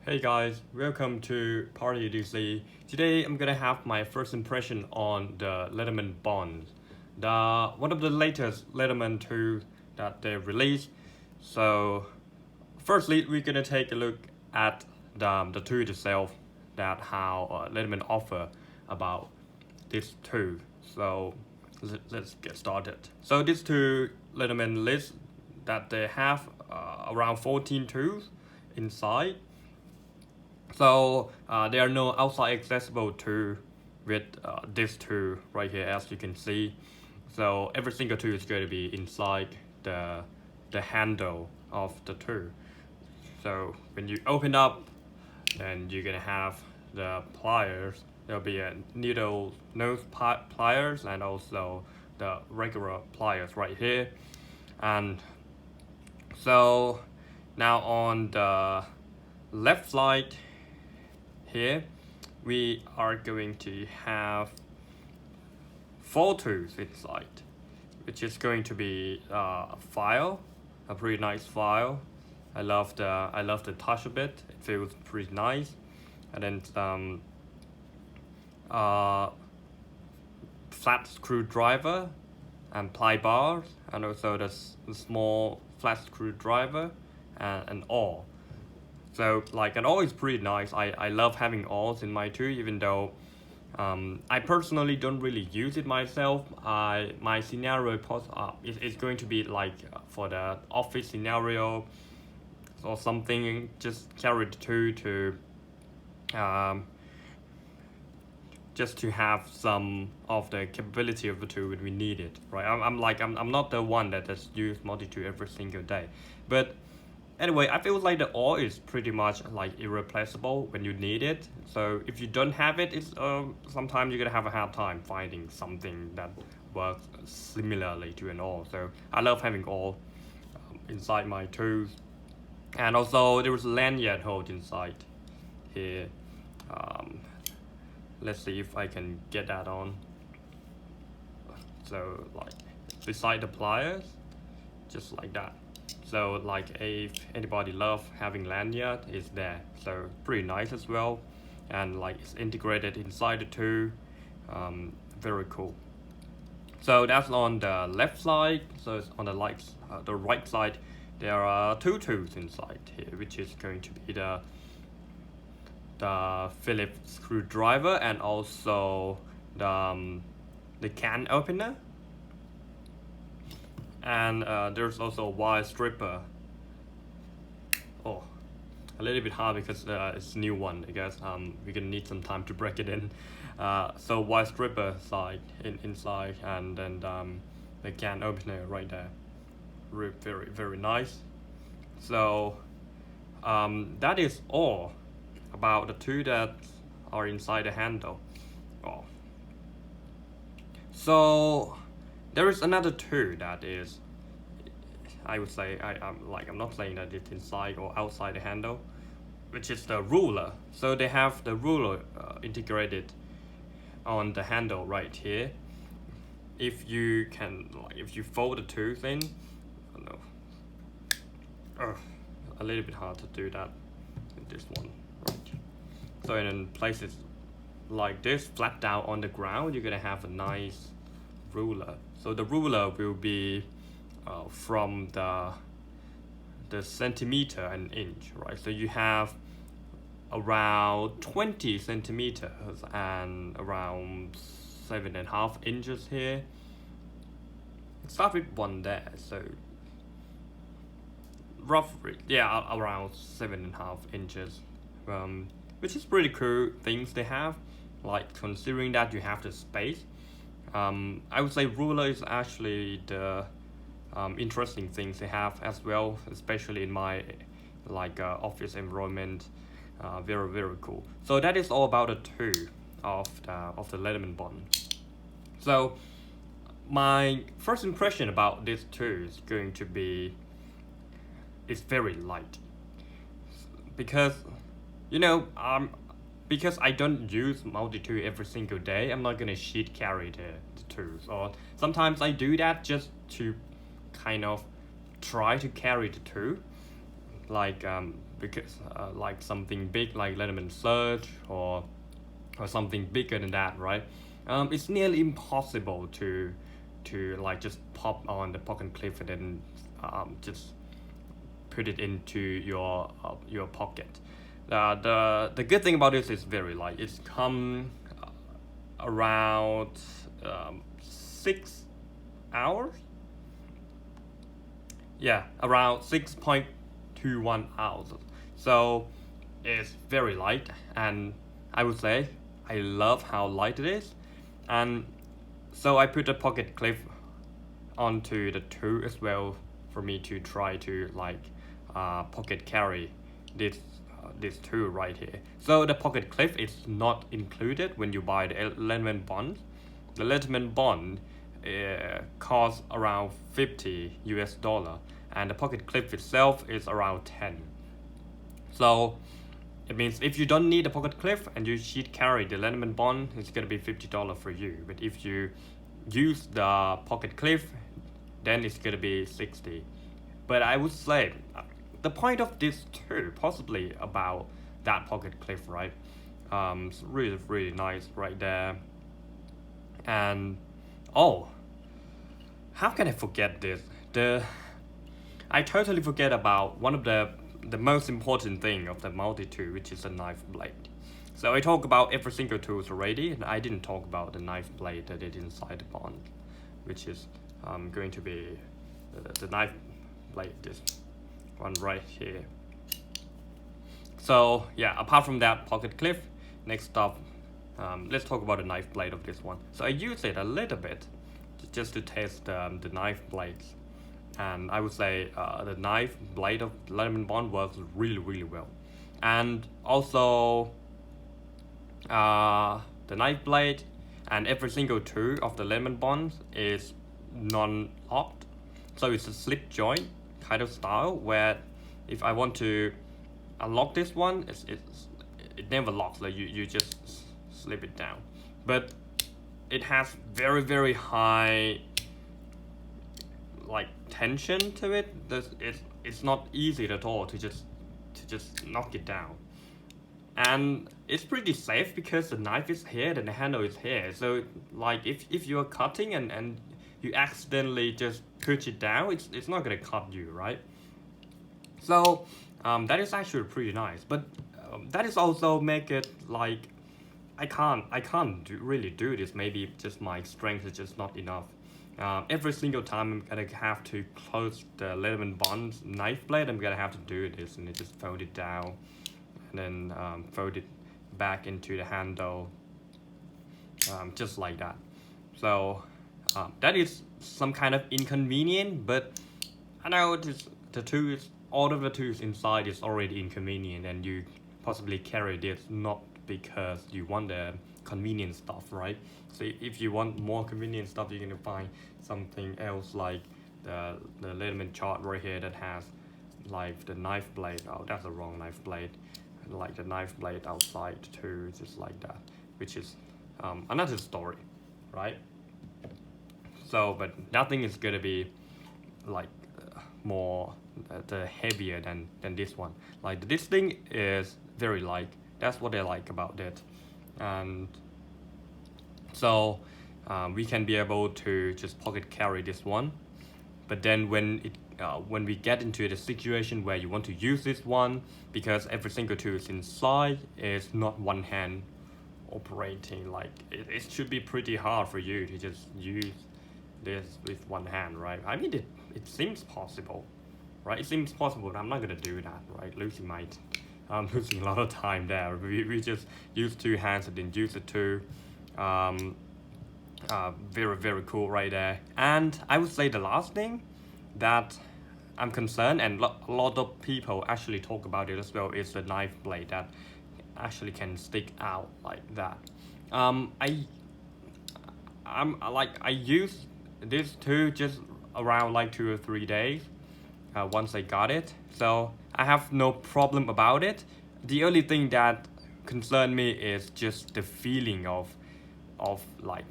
Hey guys, welcome to Party DC. Today I'm gonna have my first impression on the Leatherman Bond, one of the latest Leatherman 2 that they released. So, firstly, we're gonna take a look at the tool itself, that how Leatherman offer about this tool. So, let's get started. So this tool Leatherman lists that they have around 14 tools inside. So there are no outside accessible tool with this tool right here, as you can see. So every single tool is going to be inside the handle of the tool. So when you open up, then you're gonna have the pliers. There'll be a needle nose pliers and also the regular pliers right here. And so now on the left side here, we are going to have 4 tools inside, which is going to be a file, a pretty nice file. I love the touch of it. It feels pretty nice. And then some flat screwdriver and ply bars, and also the small flat screwdriver and an awl. So like an awl is pretty nice. I love having awls in my tool, even though I personally don't really use it myself. My scenario is going to be like for the office scenario or something, just carry the tool to just to have some of the capability of the tool when we need it, right? I'm not the one that just use multi-tool every single day, but anyway, I feel like the awl is pretty much like irreplaceable when you need it. So if you don't have it, it's sometimes you're gonna have a hard time finding something that works similarly to an awl. So I love having awl inside my tools, and also there was a lanyard hold inside here. Let's see if I can get that on. So like beside the pliers, just like that. So like if anybody love having lanyard, is there. So pretty nice as well, and like it's integrated inside the tool. Very cool. So that's on the left side. So it's on the right side, there are 2 tools inside here, which is going to be the Phillips screwdriver and also the can opener. And there's also a wire stripper. Oh, a little bit hard because it's a new one, I guess. We're gonna need some time to break it in. So wire stripper inside, and then the can opener right there. Very, very nice. So that is all about the 2 that are inside the handle. Oh. So there is another tool that is, I would say, I'm not saying that it's inside or outside the handle, which is the ruler. So they have the ruler integrated on the handle right here. If you fold the tools in, oh no, a little bit hard to do that with this one, right? So in places like this, flat down on the ground, you're gonna have a nice ruler. So the ruler will be from the centimeter and inch, right? So you have around 20 centimeters and around 7.5 inches here. Start with 1 there, so roughly, yeah, around 7.5 inches, which is pretty cool things they have, like considering that you have the space. I would say ruler is actually the interesting things they have as well, especially in my office environment. Very, very cool. So that is all about the tool of the Leatherman Bond. So my first impression about this tool is going to be it's very light, because because I don't use multi-tool every single day. I'm not gonna sheet carry the tools, or sometimes I do that just to kind of try to carry the tool, like because like something big like Leatherman Surge or something bigger than that, right? It's nearly impossible to like just pop on the pocket clip and then just put it into your pocket. The good thing about this is very light. It's come around 6 hours. Yeah, around 6.21 ounces. So it's very light, and I would say I love how light it is. And so I put a pocket clip onto the tool as well for me to try to like pocket carry this tool right here. So the pocket clip is not included when you buy the Leatherman Bond. The Leatherman Bond costs around $50, and the pocket clip itself is around 10. So it means if you don't need a pocket clip and you sheet carry the Leatherman Bond, it's gonna be $50 for you. But if you use the pocket clip, then it's gonna be 60. But I would say the point of this too, possibly about that pocket clip, right? It's really nice right there. And oh, how can I forget this? I totally forget about one of the most important thing of the multi-tool, which is the knife blade. So I talk about every single tools already, and I didn't talk about the knife blade that is inside the Bond, which is going to be the knife blade, this one right here. So yeah, apart from that pocket clip, next up, let's talk about the knife blade of this one. So I use it a little bit just to test the knife blades, and I would say the knife blade of Leatherman Bond works really well. And also the knife blade and every single tool of the Leatherman Bond is non-locked, so it's a slip joint kind of style where if I want to unlock this one, it never locks. Like you just slip it down, but it has very high like tension to it. It's not easy at all to just knock it down, and it's pretty safe because the knife is here and the handle is here. So like if you're cutting and you accidentally just push it down, it's not gonna cut you, right? So that is actually pretty nice, but that is also make it like I can't really do this. Maybe just my strength is just not enough. Every single time I'm gonna have to close the Leatherman Bond knife blade, I'm gonna have to do this and just fold it down and then fold it back into the handle, just like that. So that is some kind of inconvenient, but I know all of the tools inside is already inconvenient, and you possibly carry this not because you want the convenient stuff, right? So if you want more convenient stuff, you're gonna find something else like the Leatherman chart right here that has like the knife blade. Oh, that's the wrong knife blade. Like the knife blade outside too, just like that, which is another story, right? So, but nothing is gonna be like more the heavier than this one. Like this thing is very light. That's what I like about it, and so we can be able to just pocket carry this one. But then when we get into the situation where you want to use this one, because every single tool is inside, is not one hand operating. Like it should be pretty hard for you to just use this with one hand, right? I mean, it seems possible, right? It seems possible, but I'm not gonna do that, right? I'm losing a lot of time there. We just use two hands and then use the two. Very cool right there. And I would say the last thing that I'm concerned, and a lot of people actually talk about it as well, is the knife blade that actually can stick out like that. I use this tool just around like 2 or 3 days once I got it, so I have no problem about it. The only thing that concerned me is just the feeling of like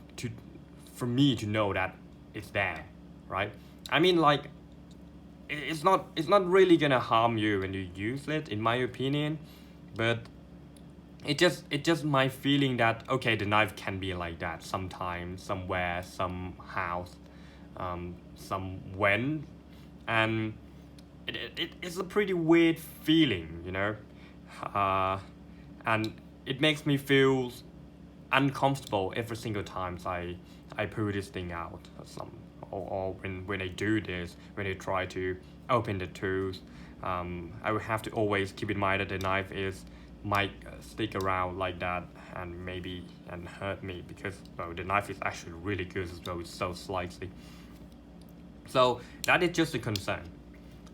for me to know that it's there, right? I mean, like it's not really gonna harm you when you use it, in my opinion, but it's just my feeling that okay, the knife can be like that sometimes, somewhere, somehow, when, and it's a pretty weird feeling, and it makes me feel uncomfortable every single time I pull this thing out, or when I do this, when I try to open the tools. I will have to always keep in mind that the knife might stick around like that and hurt me, because the knife is actually really good as well. It's so slicey. So that is just a concern,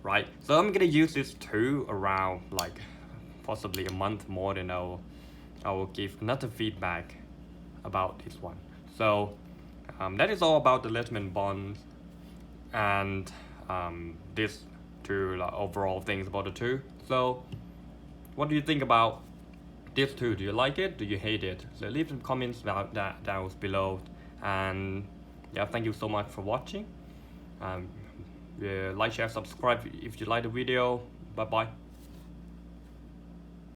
right? So I'm gonna use this tool around like possibly a month more, than I will give another feedback about this one. So that is all about the Leatherman Bond, and this two overall things about the tool. So what do you think about this tool? Do you like it? Do you hate it? So leave some comments about that down below. And yeah, thank you so much for watching. Yeah, like, share, subscribe if you like the video. Bye bye.